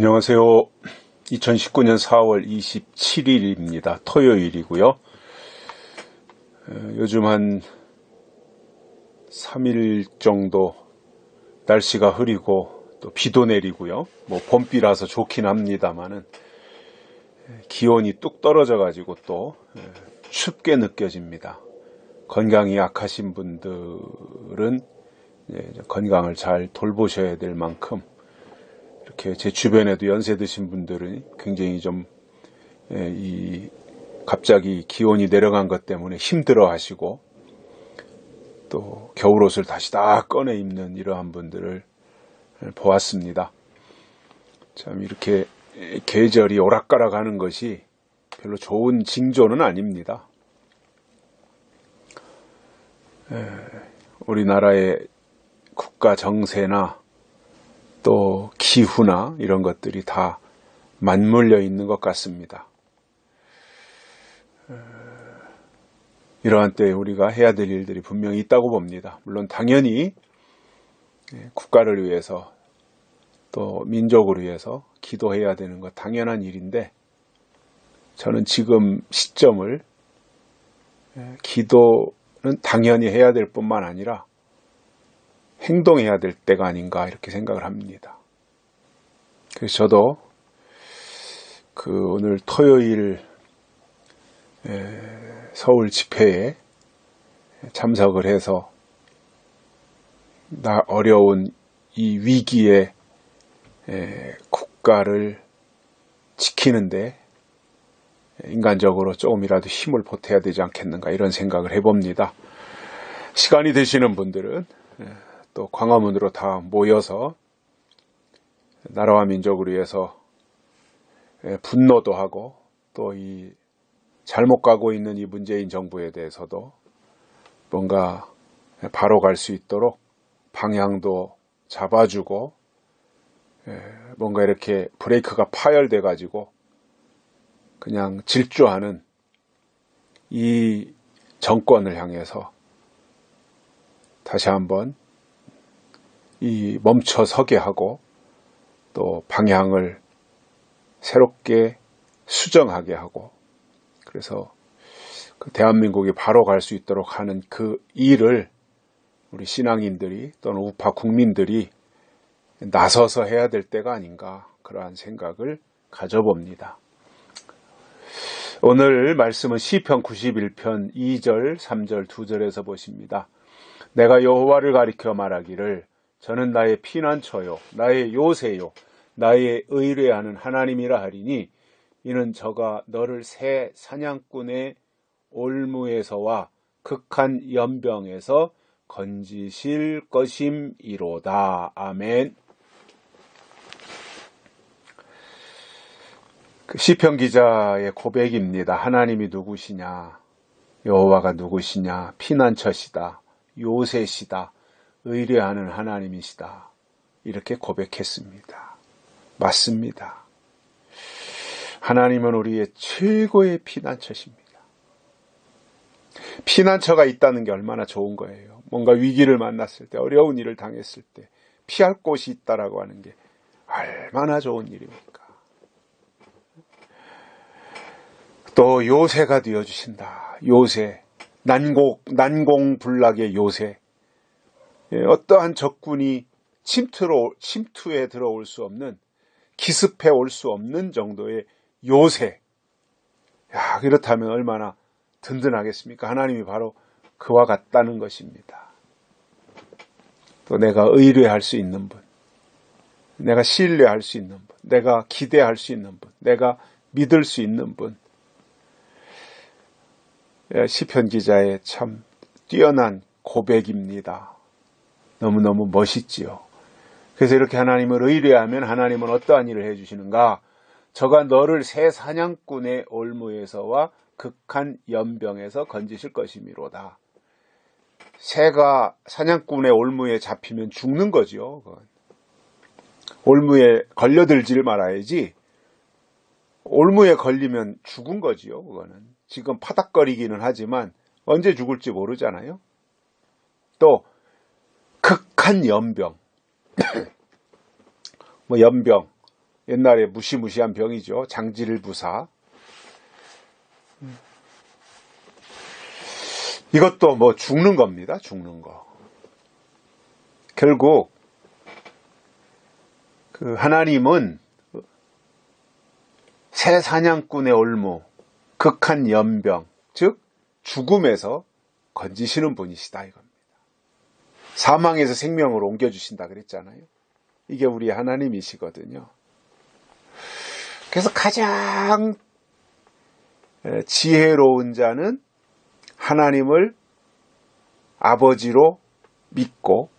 안녕하세요. 2019년 4월 27일입니다. 토요일이고요. 요즘 한 3일 정도 날씨가 흐리고 또 비도 내리고요. 봄비라서 좋긴 합니다만은 기온이 뚝 떨어져 가지고 또 춥게 느껴집니다. 건강이 약하신 분들은 건강을 잘 돌보셔야 될 만큼 이렇게 제 주변에도 연세 드신 분들은 굉장히 좀 갑자기 기온이 내려간 것 때문에 힘들어 하시고 또 겨울옷을 다시 다 꺼내 입는 이러한 분들을 보았습니다. 참 이렇게 계절이 오락가락 하는 것이 별로 좋은 징조는 아닙니다. 우리나라의 국가 정세나 또 기후나 이런 것들이 다 맞물려 있는 것 같습니다. 이러한 때에 우리가 해야 될 일들이 분명히 있다고 봅니다. 물론 당연히 국가를 위해서 또 민족을 위해서 기도해야 되는 것 당연한 일인데 저는 지금 시점을 기도는 당연히 해야 될 뿐만 아니라 행동해야 될 때가 아닌가 이렇게 생각을 합니다. 그래서 저도 오늘 토요일 서울 집회에 참석을 해서 어려운 이 위기에 국가를 지키는데 인간적으로 조금이라도 힘을 보태야 되지 않겠는가 이런 생각을 해봅니다. 시간이 되시는 분들은 또 광화문으로 다 모여서 나라와 민족을 위해서 분노도 하고 또 이 잘못 가고 있는 이 문재인 정부에 대해서도 뭔가 바로 갈 수 있도록 방향도 잡아주고 뭔가 이렇게 브레이크가 파열돼 가지고 그냥 질주하는 이 정권을 향해서 다시 한번 멈춰서게 하고 또 방향을 새롭게 수정하게 하고 그래서 대한민국이 바로 갈 수 있도록 하는 그 일을 우리 신앙인들이 또는 우파 국민들이 나서서 해야 될 때가 아닌가 그러한 생각을 가져봅니다. 오늘 말씀은 시편 91편 2절 3절 2절에서 보십니다. 내가 여호와를 가리켜 말하기를 저는 나의 피난처요 나의 요새요 나의 의뢰하는 하나님이라 하리니 이는 저가 너를 새 사냥꾼의 올무에서와 극한 연병에서 건지실 것임이로다. 아멘. 시편 기자의 고백입니다. 하나님이 누구시냐, 여호와가 누구시냐, 피난처시다, 요새시다, 의뢰하는 하나님이시다. 이렇게 고백했습니다. 맞습니다. 하나님은 우리의 최고의 피난처십니다. 피난처가 있다는 게 얼마나 좋은 거예요. 뭔가 위기를 만났을 때, 어려운 일을 당했을 때 피할 곳이 있다라고 하는 게 얼마나 좋은 일입니까? 또 요새가 되어주신다. 요새, 난공불락의 요새. 어떠한 적군이 침투에 들어올 수 없는, 기습해 올 수 없는 정도의 요새. 야, 그렇다면 얼마나 든든하겠습니까? 하나님이 바로 그와 같다는 것입니다. 또 내가 의뢰할 수 있는 분, 내가 신뢰할 수 있는 분, 내가 기대할 수 있는 분, 내가 믿을 수 있는 분. 시편 기자의 참 뛰어난 고백입니다. 너무너무 멋있지요. 그래서 이렇게 하나님을 의뢰하면 하나님은 어떠한 일을 해주시는가? 저가 너를 새 사냥꾼의 올무에서와 극한 연병에서 건지실 것이미로다. 새가 사냥꾼의 올무에 잡히면 죽는 거죠. 올무에 걸려들지를 말아야지. 올무에 걸리면 죽은 거지요. 그거는 지금 파닥거리기는 하지만 언제 죽을지 모르잖아요. 또 극한 연병, 연병, 옛날에 무시무시한 병이죠. 장질부사. 이것도 뭐 죽는 겁니다. 죽는 거. 결국 그 하나님은 새 사냥꾼의 올무, 극한 연병, 즉 죽음에서 건지시는 분이시다 이겁니다. 사망에서 생명으로 옮겨주신다 그랬잖아요. 이게 우리 하나님이시거든요. 그래서 가장 지혜로운 자는 하나님을 아버지로 믿고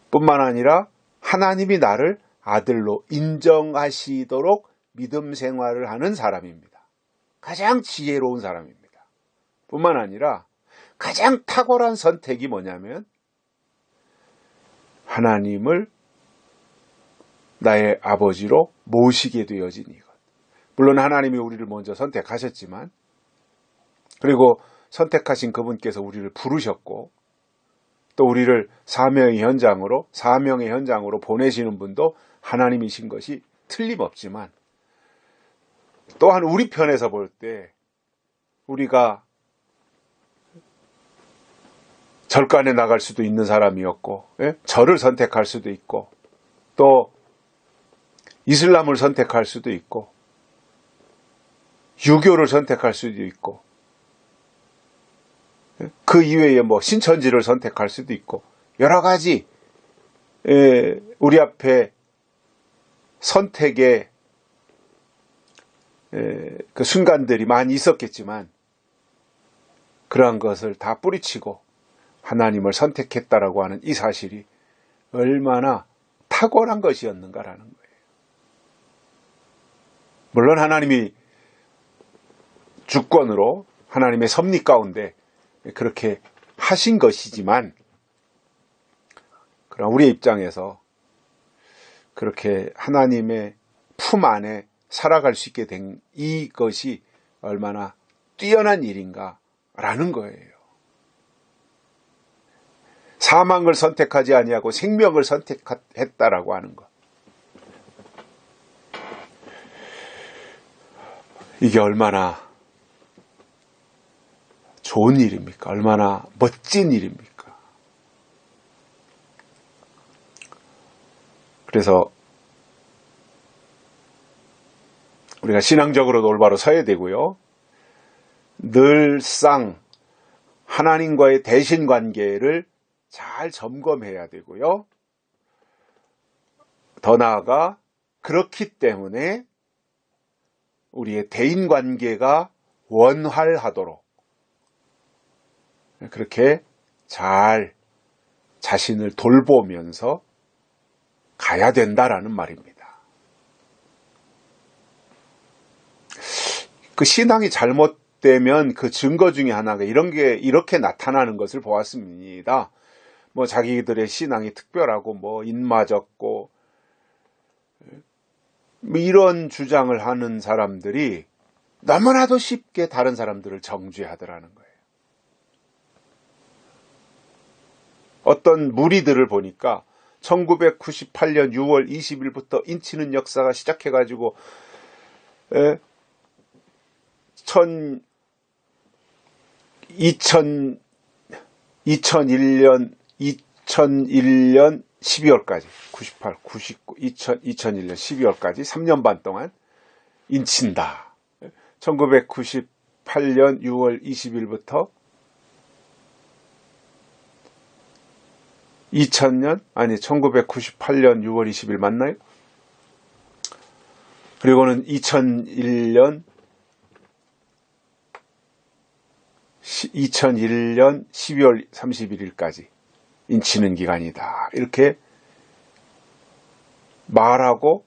뿐만 아니라 하나님이 나를 아들로 인정하시도록 믿음 생활을 하는 사람입니다. 가장 지혜로운 사람입니다. 뿐만 아니라 가장 탁월한 선택이 뭐냐면 하나님을 나의 아버지로 모시게 되어진 이것. 물론 하나님이 우리를 먼저 선택하셨지만 그리고 선택하신 그분께서 우리를 부르셨고 또 우리를 사명의 현장으로 보내시는 분도 하나님이신 것이 틀림없지만 또한 우리 편에서 볼 때 우리가 절간에 나갈 수도 있는 사람이었고 절을 선택할 수도 있고 또 이슬람을 선택할 수도 있고 유교를 선택할 수도 있고 그 이외에 뭐 신천지를 선택할 수도 있고 여러 가지 우리 앞에 선택의 그 순간들이 많이 있었겠지만 그러한 것을 다 뿌리치고 하나님을 선택했다라고 하는 이 사실이 얼마나 탁월한 것이었는가라는 거예요. 물론 하나님이 주권으로 하나님의 섭리 가운데 그렇게 하신 것이지만 그럼 우리의 입장에서 그렇게 하나님의 품 안에 살아갈 수 있게 된 이것이 얼마나 뛰어난 일인가라는 거예요. 사망을 선택하지 아니하고 생명을 선택했다라고 하는 것. 이게 얼마나 좋은 일입니까? 얼마나 멋진 일입니까? 그래서 우리가 신앙적으로도 올바로 서야 되고요. 늘상 하나님과의 대신 관계를 잘 점검해야 되고요. 더 나아가 그렇기 때문에 우리의 대인 관계가 원활하도록 그렇게 잘 자신을 돌보면서 가야 된다라는 말입니다. 그 신앙이 잘못되면 그 증거 중에 하나가 이런 게 이렇게 나타나는 것을 보았습니다. 뭐 자기들의 신앙이 특별하고 뭐 인마적고 뭐 이런 주장을 하는 사람들이 너무나도 쉽게 다른 사람들을 정죄하더라는 거예요. 어떤 무리들을 보니까 1998년 6월 20일부터 인치는 역사가 시작해가지고 2001년 12월까지 98, 99, 2001년 12월까지 3년 반 동안 인친다. 1998년 6월 20일부터 1998년 6월 20일 맞나요? 그리고는 2001년 12월 31일까지 인치는 기간이다. 이렇게 말하고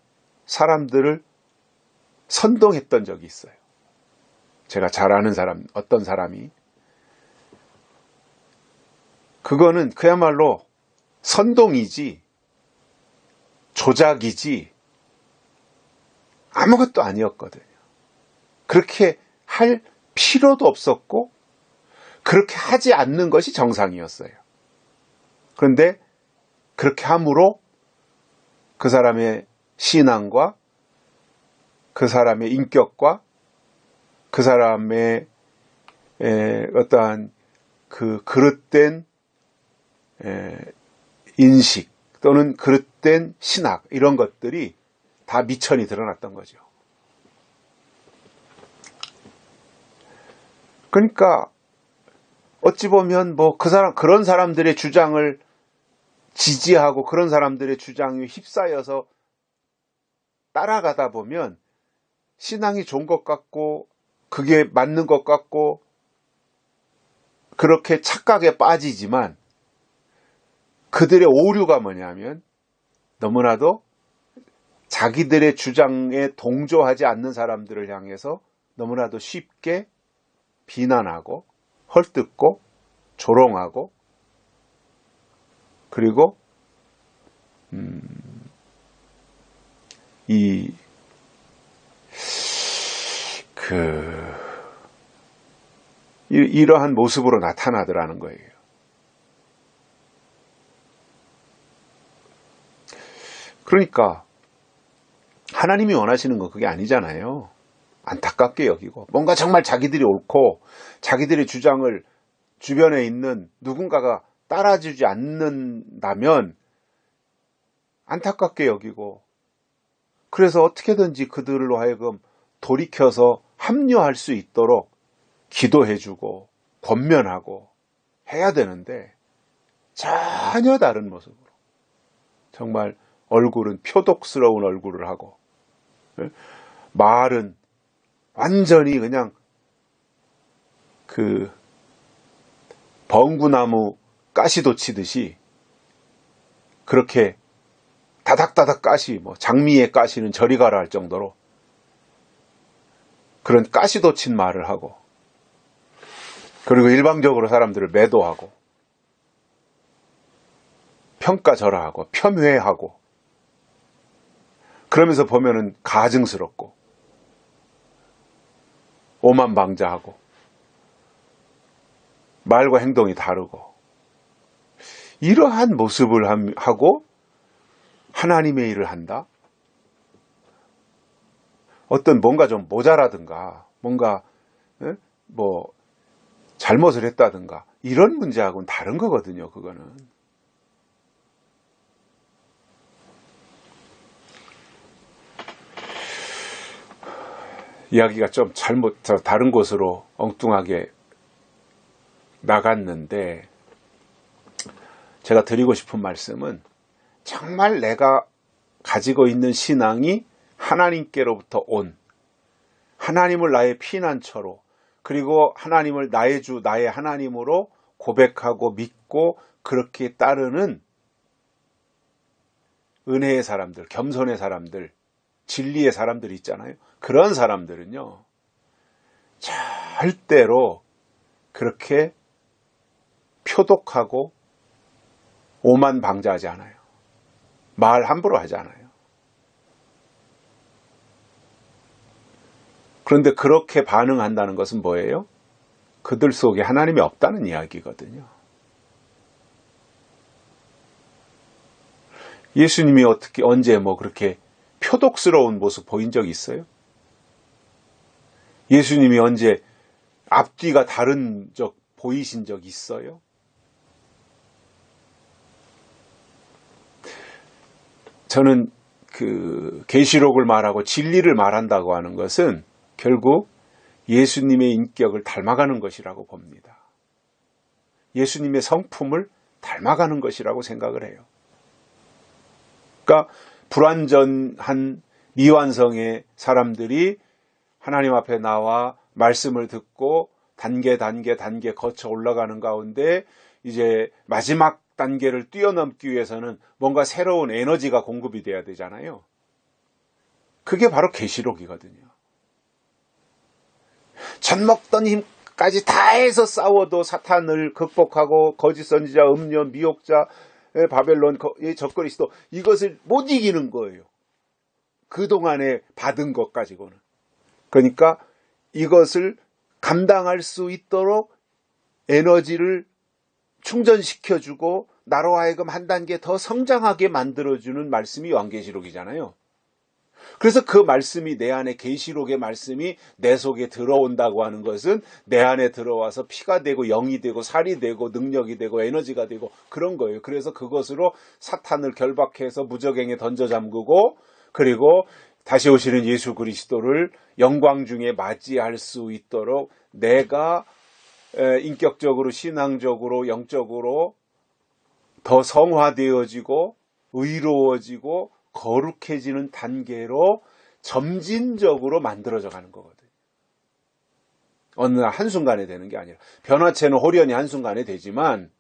사람들을 선동했던 적이 있어요. 제가 잘 아는 사람, 어떤 사람이. 그거는 그야말로 선동이지, 조작이지, 아무것도 아니었거든요. 그렇게 할 필요도 없었고, 그렇게 하지 않는 것이 정상이었어요. 그런데 그렇게 함으로 그 사람의 신앙과 그 사람의 인격과 그 사람의 어떠한 그 그릇된 인식 또는 그릇된 신학 이런 것들이 다 미천이 드러났던 거죠. 그러니까 어찌 보면 뭐 그런 사람들의 주장을 지지하고 그런 사람들의 주장에 휩싸여서 따라가다 보면 신앙이 좋은 것 같고 그게 맞는 것 같고 그렇게 착각에 빠지지만 그들의 오류가 뭐냐면 너무나도 자기들의 주장에 동조하지 않는 사람들을 향해서 너무나도 쉽게 비난하고 헐뜯고 조롱하고 그리고 이러한 모습으로 나타나더라는 거예요. 그러니까 하나님이 원하시는 건 그게 아니잖아요. 안타깝게 여기고 뭔가 정말 자기들이 옳고 자기들의 주장을 주변에 있는 누군가가 따라주지 않는다면 안타깝게 여기고 그래서 어떻게든지 그들로 하여금 돌이켜서 합류할 수 있도록 기도해주고 권면하고 해야 되는데 전혀 다른 모습으로 정말 얼굴은 표독스러운 얼굴을 하고 말은 완전히 그냥 그 벙구나무 가시도 치듯이 그렇게 다닥다닥 가시, 뭐 장미의 가시는 저리 가라 할 정도로 그런 가시도 친 말을 하고 그리고 일방적으로 사람들을 매도하고 평가절하하고 폄훼하고 그러면서 보면은 가증스럽고 오만방자하고 말과 행동이 다르고 이러한 모습을 하고 하나님의 일을 한다? 어떤 뭔가 좀 모자라든가 뭔가 뭐 잘못을 했다든가 이런 문제하고는 다른 거거든요. 그거는. 이야기가 좀 다른 곳으로 엉뚱하게 나갔는데 제가 드리고 싶은 말씀은 정말 내가 가지고 있는 신앙이 하나님께로부터 온 하나님을 나의 피난처로 그리고 하나님을 나의 주 나의 하나님으로 고백하고 믿고 그렇게 따르는 은혜의 사람들, 겸손의 사람들, 진리의 사람들 있잖아요. 그런 사람들은요 절대로 그렇게 표독하고 오만방자하지 않아요. 말 함부로 하지 않아요. 그런데 그렇게 반응한다는 것은 뭐예요? 그들 속에 하나님이 없다는 이야기거든요. 예수님이 언제 그렇게 표독스러운 모습 보인 적 있어요? 예수님이 언제 앞뒤가 다른 적 보이신 적 있어요? 저는 그 계시록을 말하고 진리를 말한다고 하는 것은 결국 예수님의 인격을 닮아가는 것이라고 봅니다. 예수님의 성품을 닮아가는 것이라고 생각을 해요. 그러니까 불완전한 미완성의 사람들이 하나님 앞에 나와 말씀을 듣고 단계 거쳐 올라가는 가운데 이제 마지막 단계를 뛰어넘기 위해서는 뭔가 새로운 에너지가 공급이 돼야 되잖아요. 그게 바로 계시록이거든요. 젖먹던 힘까지 다해서 싸워도 사탄을 극복하고 거짓 선지자, 음녀, 미혹자, 바벨론, 적그리스도 이것을 못 이기는 거예요. 그동안에 받은 것 가지고는. 그러니까 이것을 감당할 수 있도록 에너지를 충전시켜주고 나로 하여금 한 단계 더 성장하게 만들어주는 말씀이 요한계시록이잖아요. 그래서 그 말씀이 내 안에, 계시록의 말씀이 내 속에 들어온다고 하는 것은 내 안에 들어와서 피가 되고 영이 되고 살이 되고 능력이 되고 에너지가 되고 그런 거예요. 그래서 그것으로 사탄을 결박해서 무적행에 던져 잠그고, 그리고 다시 오시는 예수 그리스도를 영광 중에 맞이할 수 있도록 내가 인격적으로, 신앙적으로, 영적으로 더 성화되어지고 의로워지고 거룩해지는 단계로 점진적으로 만들어져 가는 거거든요. 어느 날 한순간에 되는 게 아니라, 변화체는 호련히 한순간에 되지만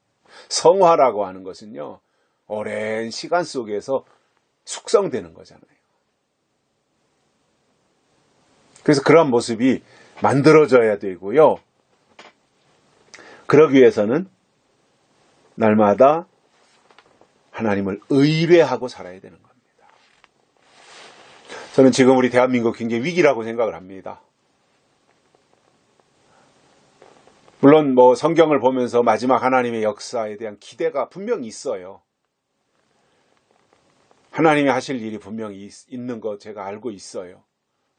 성화라고 하는 것은요, 오랜 시간 속에서 숙성되는 거잖아요. 그래서 그러한 모습이 만들어져야 되고요. 그러기 위해서는 날마다 하나님을 의뢰하고 살아야 되는 겁니다. 저는 지금 우리 대한민국 굉장히 위기라고 생각을 합니다. 물론 성경을 보면서 마지막 하나님의 역사에 대한 기대가 분명히 있어요. 하나님이 하실 일이 분명히 있는 거 제가 알고 있어요.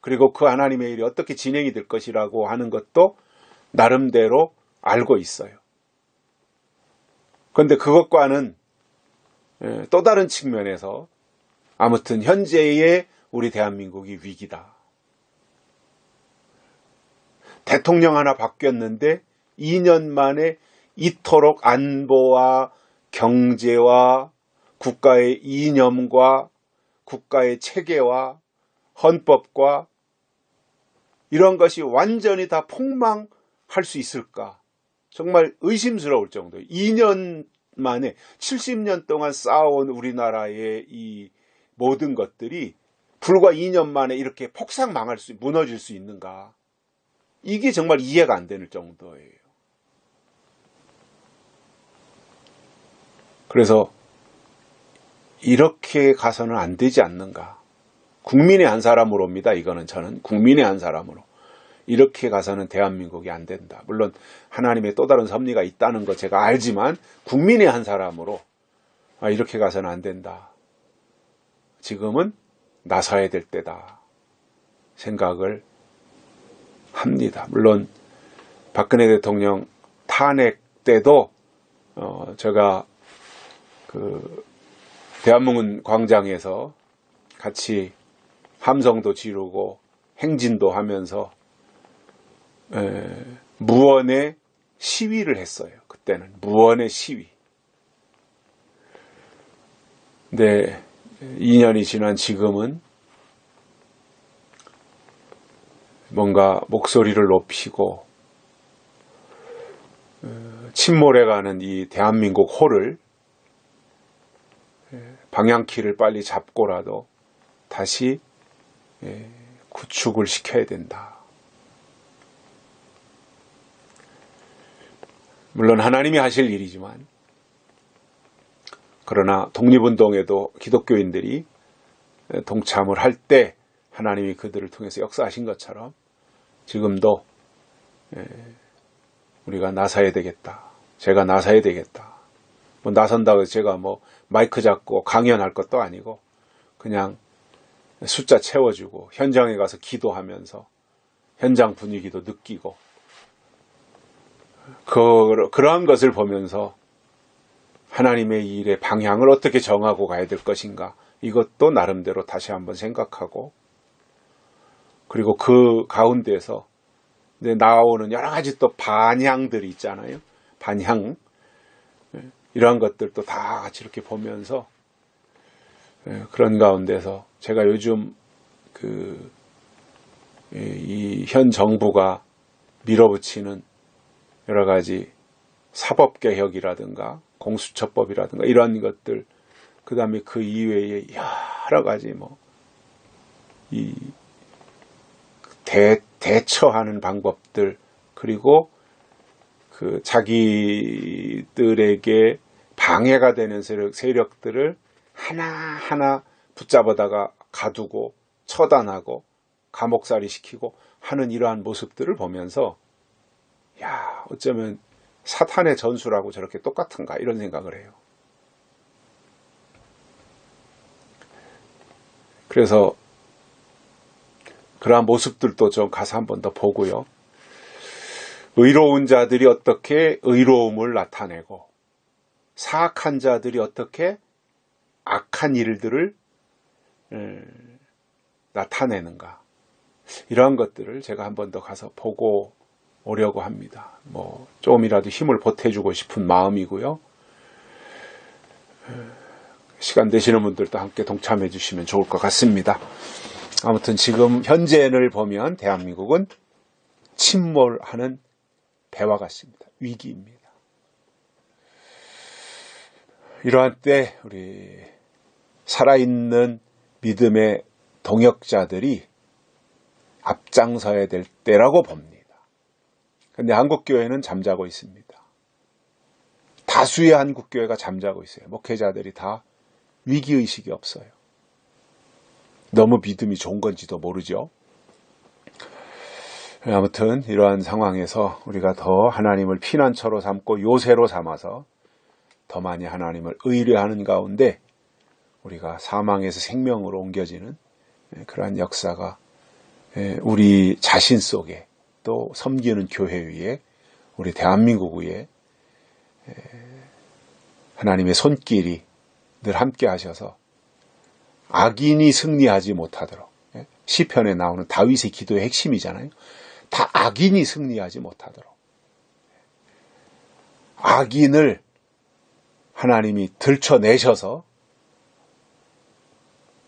그리고 그 하나님의 일이 어떻게 진행이 될 것이라고 하는 것도 나름대로 알고 있어요. 그런데 그것과는 또 다른 측면에서 아무튼 현재의 우리 대한민국이 위기다. 대통령 하나 바뀌었는데 2년 만에 이토록 안보와 경제와 국가의 이념과 국가의 체계와 헌법과 이런 것이 완전히 다 폭망할 수 있을까? 정말 의심스러울 정도예요. 2년 만에 70년 동안 쌓아온 우리나라의 이 모든 것들이 불과 2년 만에 이렇게 폭삭 무너질 수 있는가? 이게 정말 이해가 안 되는 정도예요. 그래서 이렇게 가서는 안 되지 않는가? 국민의 한 사람으로입니다. 이거는 저는 국민의 한 사람으로. 이렇게 가서는 대한민국이 안 된다. 물론 하나님의 또 다른 섭리가 있다는 거 제가 알지만 국민의 한 사람으로 이렇게 가서는 안 된다. 지금은 나서야 될 때다 생각을 합니다. 물론 박근혜 대통령 탄핵 때도 제가 그 대한문은 광장에서 같이 함성도 지르고 행진도 하면서 무언의 시위를 했어요. 그때는 무언의 시위. 근데 2년이 지난 지금은 뭔가 목소리를 높이고 침몰해가는 이 대한민국 호를 방향키를 빨리 잡고라도 다시 구축을 시켜야 된다. 물론 하나님이 하실 일이지만, 그러나 독립운동에도 기독교인들이 동참을 할 때 하나님이 그들을 통해서 역사하신 것처럼 지금도 우리가 나서야 되겠다. 제가 나서야 되겠다. 나선다고 해서 제가 마이크 잡고 강연할 것도 아니고 그냥 숫자 채워주고 현장에 가서 기도하면서 현장 분위기도 느끼고 그러한 것을 보면서 하나님의 일의 방향을 어떻게 정하고 가야 될 것인가, 이것도 나름대로 다시 한번 생각하고, 그리고 그 가운데서 나오는 여러 가지 또 반향들이 있잖아요. 반향, 이러한 것들도 다 같이 이렇게 보면서 그런 가운데서 제가 요즘 이 현 정부가 밀어붙이는 여러 가지 사법개혁이라든가 공수처법이라든가 이러한 것들, 그 다음에 그 이외에 여러 가지 이 대처하는 방법들, 그리고 그 자기들에게 방해가 되는 세력들을 하나하나 붙잡아다가 가두고 처단하고 감옥살이 시키고 하는 이러한 모습들을 보면서 어쩌면 사탄의 전술하고 저렇게 똑같은가, 이런 생각을 해요. 그래서 그러한 모습들도 좀 가서 한 번 더 보고요. 의로운 자들이 어떻게 의로움을 나타내고 사악한 자들이 어떻게 악한 일들을 나타내는가, 이러한 것들을 제가 한 번 더 가서 보고 오려고 합니다. 조금이라도 힘을 보태주고 싶은 마음이고요. 시간 되시는 분들도 함께 동참해 주시면 좋을 것 같습니다. 아무튼 지금 현재를 보면 대한민국은 침몰하는 배와 같습니다. 위기입니다. 이러한 때 우리 살아있는 믿음의 동역자들이 앞장서야 될 때라고 봅니다. 그런데 한국교회는 잠자고 있습니다. 다수의 한국교회가 잠자고 있어요. 목회자들이 다 위기의식이 없어요. 너무 믿음이 좋은 건지도 모르죠. 아무튼 이러한 상황에서 우리가 더 하나님을 피난처로 삼고 요새로 삼아서 더 많이 하나님을 의뢰하는 가운데 우리가 사망에서 생명으로 옮겨지는 그러한 역사가 우리 자신 속에, 또 섬기는 교회 위에, 우리 대한민국 위에 하나님의 손길이 늘 함께 하셔서 악인이 승리하지 못하도록, 시편에 나오는 다윗의 기도의 핵심이잖아요. 다 악인이 승리하지 못하도록 악인을 하나님이 들춰내셔서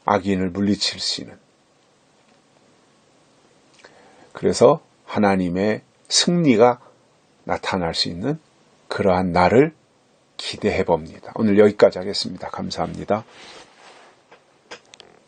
악인을 물리치시는, 그래서 하나님의 승리가 나타날 수 있는 그러한 날을 기대해 봅니다. 오늘 여기까지 하겠습니다. 감사합니다.